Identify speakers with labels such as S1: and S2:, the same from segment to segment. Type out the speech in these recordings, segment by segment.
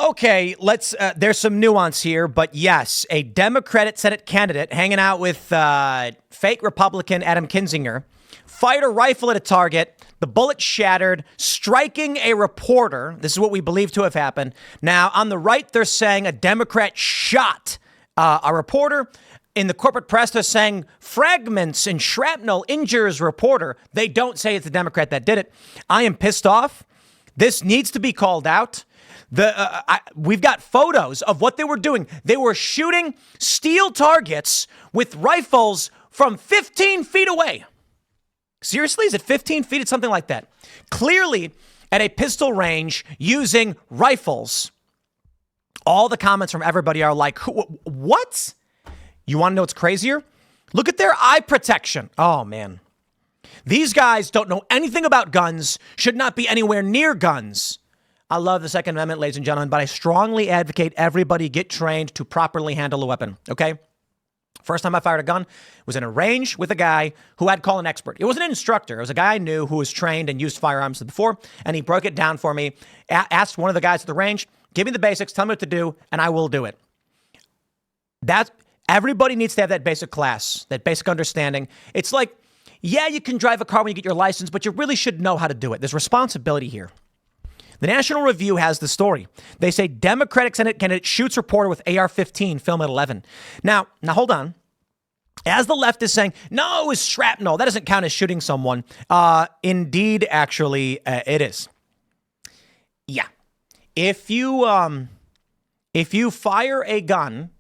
S1: Okay, there's some nuance here, but yes, a Democratic Senate candidate hanging out with fake Republican Adam Kinzinger fired a rifle at a target. The bullet shattered, striking a reporter. This is what we believe to have happened. Now, on the right, they're saying a Democrat shot a reporter. In the corporate press, they're saying fragments and shrapnel injures reporter. They don't say it's the Democrat that did it. I am pissed off. This needs to be called out. We've got photos of what they were doing. They were shooting steel targets with rifles from 15 feet away. Seriously? Is it 15 feet? It's something like that. Clearly at a pistol range using rifles. All the comments from everybody are like, what? You want to know what's crazier? Look at their eye protection. Oh, man. These guys don't know anything about guns, should not be anywhere near guns. I love the Second Amendment, ladies and gentlemen, but I strongly advocate everybody get trained to properly handle a weapon, okay? First time I fired a gun was in a range with a guy who I'd call an expert. It wasn't an instructor. It was a guy I knew who was trained and used firearms before, and he broke it down for me, asked one of the guys at the range, give me the basics, tell me what to do, and I will do it. Everybody needs to have that basic class, that basic understanding. It's like, yeah, you can drive a car when you get your license, but you really should know how to do it. There's responsibility here. The National Review has the story. They say Democratic Senate candidate shoots reporter with AR-15, film at 11. Now hold on. As the left is saying, no, it was shrapnel. That doesn't count as shooting someone. Indeed, actually, it is. Yeah. If you fire a gun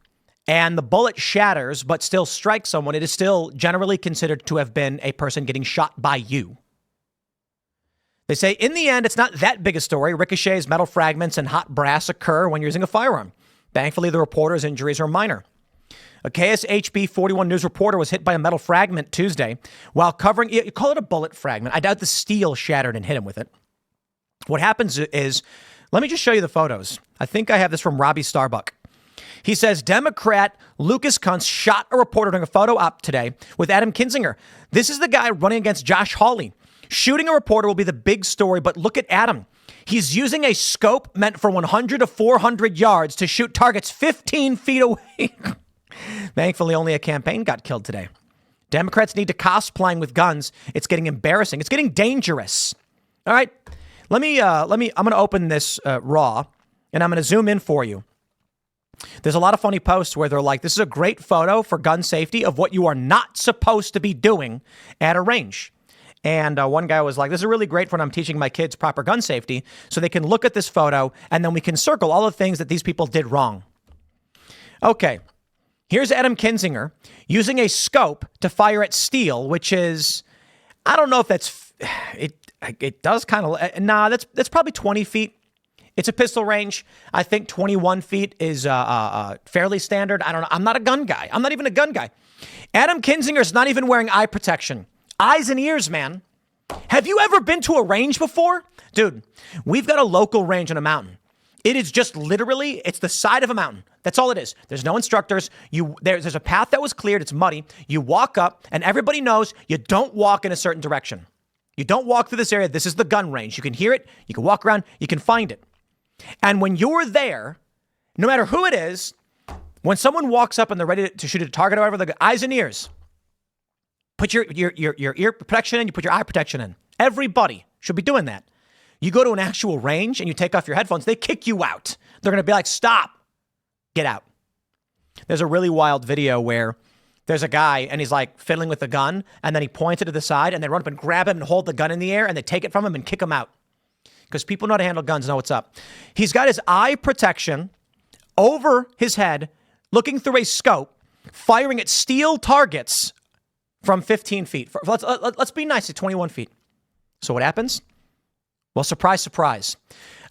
S1: and the bullet shatters but still strikes someone, it is still generally considered to have been a person getting shot by you. They say, in the end, it's not that big a story. Ricochets, metal fragments, and hot brass occur when you're using a firearm. Thankfully, the reporter's injuries are minor. A KSHB 41 News reporter was hit by a metal fragment Tuesday while covering, you call it a bullet fragment. I doubt the steel shattered and hit him with it. What happens is, let me just show you the photos. I think I have this from Robbie Starbuck. He says, Democrat Lucas Kuntz shot a reporter during a photo op today with Adam Kinzinger. This is the guy running against Josh Hawley. Shooting a reporter will be the big story, but look at Adam. He's using a scope meant for 100 to 400 yards to shoot targets 15 feet away. Thankfully, only a campaign got killed today. Democrats need to cosplaying with guns. It's getting embarrassing. It's getting dangerous. All right. I'm going to open this raw and I'm going to zoom in for you. There's a lot of funny posts where they're like, this is a great photo for gun safety of what you are not supposed to be doing at a range. And one guy was like, this is really great for when I'm teaching my kids proper gun safety so they can look at this photo and then we can circle all the things that these people did wrong. Okay, here's Adam Kinzinger using a scope to fire at steel, which is, I don't know if that's, it does kind of, that's probably 20 feet. It's a pistol range. I think 21 feet is fairly standard. I don't know. I'm not a gun guy. I'm not even a gun guy. Adam Kinzinger's not even wearing eye protection. Eyes and ears, man. Have you ever been to a range before? Dude, we've got a local range on a mountain. It is just literally, it's the side of a mountain. That's all it is. There's no instructors. There's a path that was cleared. It's muddy. You walk up and everybody knows you don't walk in a certain direction. You don't walk through this area. This is the gun range. You can hear it. You can walk around. You can find it. And when you're there, no matter who it is, when someone walks up and they're ready to shoot a target or whatever, the eyes and ears. Put your ear protection in, you put your eye protection in. Everybody should be doing that. You go to an actual range and you take off your headphones, they kick you out. They're going to be like, stop, get out. There's a really wild video where there's a guy and he's like fiddling with the gun and then he points it to the side and they run up and grab him and hold the gun in the air and they take it from him and kick him out. Because people know how to handle guns, know what's up. He's got his eye protection over his head, looking through a scope, firing at steel targets from 15 feet. Let's be nice at 21 feet. So what happens? Well, surprise, surprise.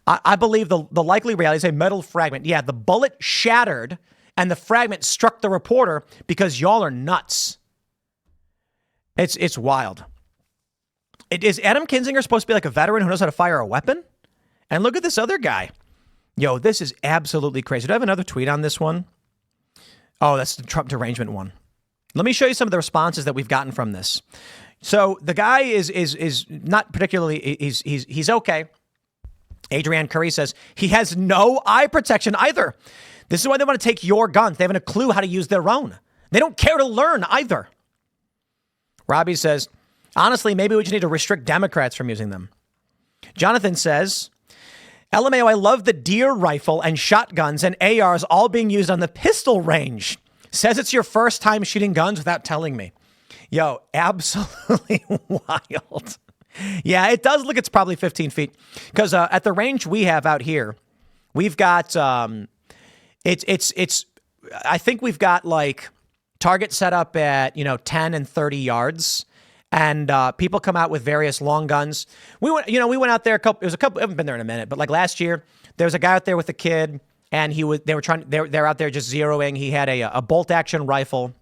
S1: I believe the likely reality is a metal fragment. Yeah, the bullet shattered and the fragment struck the reporter because y'all are nuts. It's wild. Is Adam Kinzinger supposed to be like a veteran who knows how to fire a weapon? And look at this other guy. Yo, this is absolutely crazy. Do I have another tweet on this one? Oh, that's the Trump derangement one. Let me show you some of the responses that we've gotten from this. So the guy is not particularly, he's okay. Adrienne Curry says he has no eye protection either. This is why they want to take your guns. They haven't a clue how to use their own. They don't care to learn either. Robbie says, honestly, maybe we just need to restrict Democrats from using them. Jonathan says, LMAO, I love the deer rifle and shotguns and ARs all being used on the pistol range. Says it's your first time shooting guns without telling me. Yo, absolutely wild. Yeah, it does look, it's probably 15 feet. Because at the range we have out here, we've got, I think we've got like targets set up at, 10 and 30 yards. And people come out with various long guns. We went out there I haven't been there in a minute, but like last year, there was a guy out there with a kid and they're out there just zeroing. He had a bolt action rifle.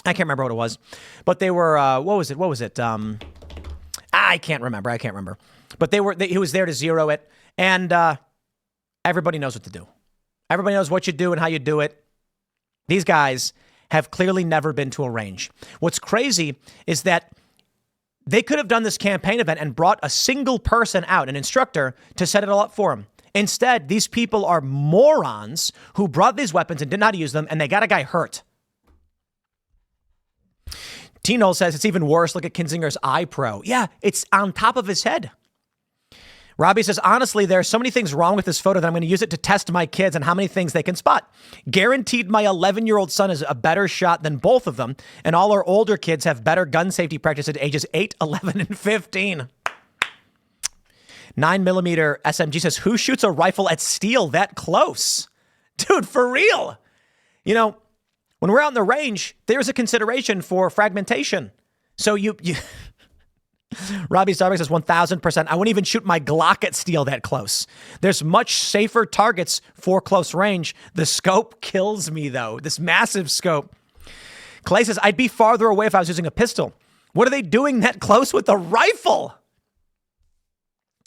S1: I can't remember what it was, but they were, what was it? I can't remember, but he was there to zero it. And everybody knows what to do. Everybody knows what you do and how you do it. These guys have clearly never been to a range. What's crazy is that they could have done this campaign event and brought a single person out, an instructor, to set it all up for them. Instead, these people are morons who brought these weapons and didn't know how to use them, and they got a guy hurt. Tino says it's even worse. Look at Kinzinger's eye pro. Yeah, it's on top of his head. Robbie says, honestly, there are so many things wrong with this photo that I'm going to use it to test my kids on how many things they can spot. Guaranteed my 11-year-old son is a better shot than both of them, and all our older kids have better gun safety practice at ages 8, 11, and 15. 9mm SMG says, who shoots a rifle at steel that close? Dude, for real. When we're out in the range, there's a consideration for fragmentation. So you Robbie Starbucks says 1,000%. I wouldn't even shoot my Glock at steel that close. There's much safer targets for close range. The scope kills me, though. This massive scope. Clay says, I'd be farther away if I was using a pistol. What are they doing that close with a rifle?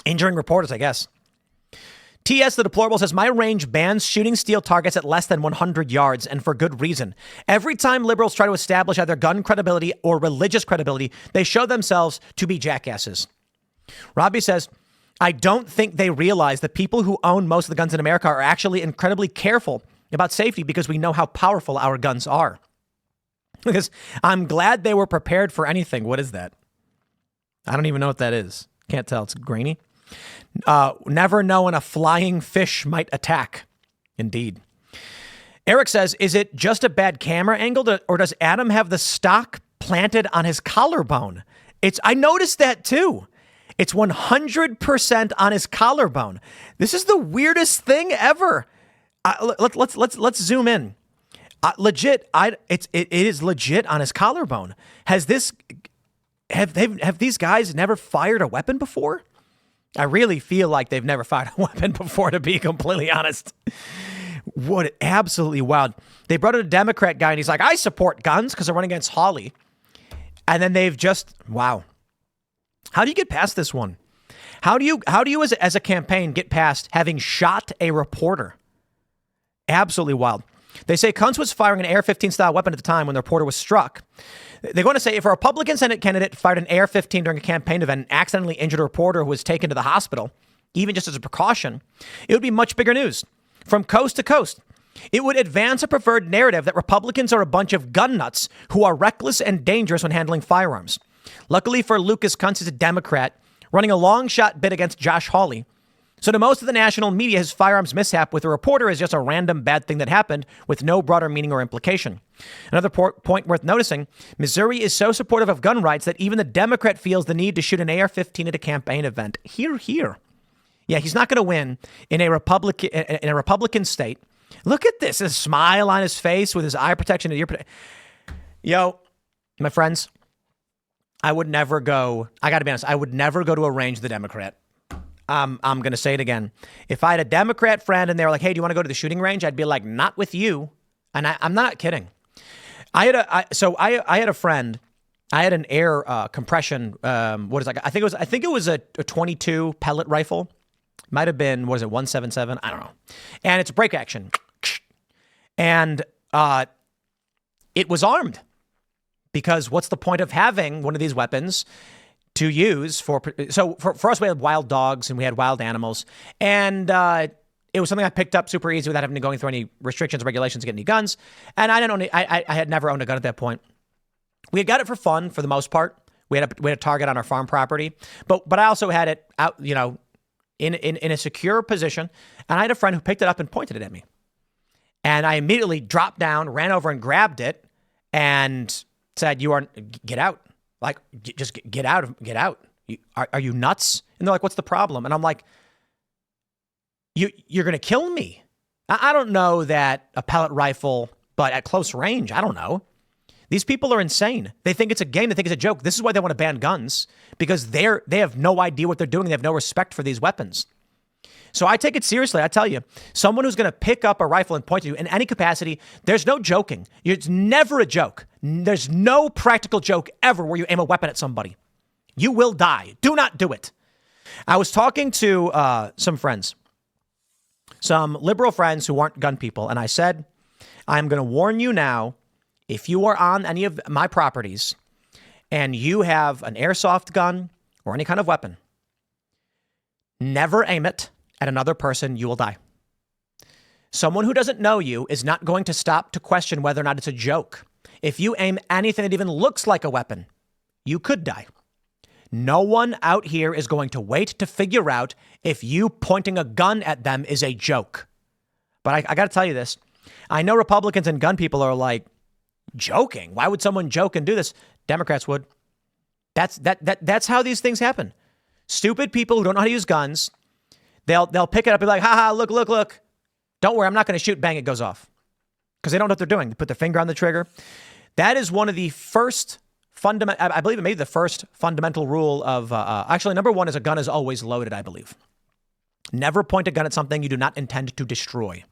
S1: Injuring reporters, I guess. TS the Deplorable says, my range bans shooting steel targets at less than 100 yards, and for good reason. Every time liberals try to establish either gun credibility or religious credibility, they show themselves to be jackasses. Robbie says, I don't think they realize that people who own most of the guns in America are actually incredibly careful about safety because we know how powerful our guns are. Because I'm glad they were prepared for anything. What is that? I don't even know what that is. Can't tell. It's grainy. Never know when a flying fish might attack. Indeed. Eric says, is it just a bad camera angle or does Adam have the stock planted on his collarbone? I noticed that too. It's 100% on his collarbone. This is the weirdest thing ever. Let's zoom in. Legit. It is legit on his collarbone. Have these guys never fired a weapon before? I really feel like they've never fired a weapon before, to be completely honest. What absolutely wild. They brought in a Democrat guy and he's like, I support guns because I run against Hawley. And then they've just, wow. How do you get past this one? How do you as a campaign get past having shot a reporter? Absolutely wild. They say Kuntz was firing an AR-15 style weapon at the time when the reporter was struck. They're going to say if a Republican Senate candidate fired an AR-15 during a campaign event and accidentally injured a reporter who was taken to the hospital, even just as a precaution, it would be much bigger news. From coast to coast, it would advance a preferred narrative that Republicans are a bunch of gun nuts who are reckless and dangerous when handling firearms. Luckily for Lucas Kuntz, he's a Democrat running a long shot bid against Josh Hawley. So to most of the national media, his firearms mishap with a reporter is just a random bad thing that happened with no broader meaning or implication. Another point worth noticing, Missouri is so supportive of gun rights that even the Democrat feels the need to shoot an AR-15 at a campaign event. Here. Yeah, he's not going to win in a Republican state. Look at this, a smile on his face with his eye protection and ear protection. Yo, my friends, I would never go to a range with a Democrat. I'm going to say it again. If I had a Democrat friend and they were like, hey, do you want to go to the shooting range? I'd be like, not with you. And I'm not kidding. I had a friend. I had an air compression. I think it was a 22 pellet rifle. Might have been, 177? I don't know. And it's break action. And it was armed. Because what's the point of having one of these weapons to use for us, we had wild dogs and we had wild animals. And it was something I picked up super easy without having to go through any restrictions or regulations to get any guns. And I had never owned a gun at that point. We had got it for fun for the most part. We had a target on our farm property, but I also had it out, in a secure position. And I had a friend who picked it up and pointed it at me. And I immediately dropped down, ran over and grabbed it and said, get out. Like, just get out. Are you nuts? And they're like, what's the problem? And I'm like, you're going to kill me. I don't know that a pellet rifle, but at close range, I don't know. These people are insane. They think it's a game. They think it's a joke. This is why they want to ban guns, because they have no idea what they're doing. They have no respect for these weapons. So I take it seriously. I tell you, someone who's going to pick up a rifle and point at you in any capacity, there's no joking. It's never a joke. There's no practical joke ever where you aim a weapon at somebody. You will die. Do not do it. I was talking to some friends, some liberal friends who aren't gun people. And I said, I'm going to warn you now, if you are on any of my properties and you have an airsoft gun or any kind of weapon, never aim it at another person. You will die. Someone who doesn't know you is not going to stop to question whether or not it's a joke. If you aim anything that even looks like a weapon, you could die. No one out here is going to wait to figure out if you pointing a gun at them is a joke. But I got to tell you this. I know Republicans and gun people are like, joking? Why would someone joke and do this? Democrats would. That's how these things happen. Stupid people who don't know how to use guns, they'll pick it up and be like, haha, look. Don't worry, I'm not going to shoot. Bang, it goes off. Because they don't know what they're doing. They put their finger on the trigger. That is one of the first I believe it may be the first fundamental rule of, actually, number one is a gun is always loaded, I believe. Never point a gun at something you do not intend to destroy.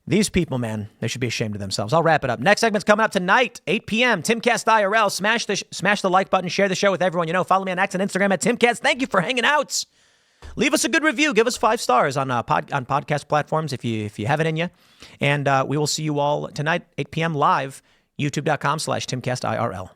S1: These people, man, they should be ashamed of themselves. I'll wrap it up. Next segment's coming up tonight, 8 p.m. Timcast IRL. Smash the like button. Share the show with everyone you know. Follow me on X and Instagram at Timcast. Thank you for hanging out. Leave us a good review. Give us 5 stars on podcast platforms if you have it in you. And we will see you all tonight, 8 p.m. live, youtube.com/TimcastIRL.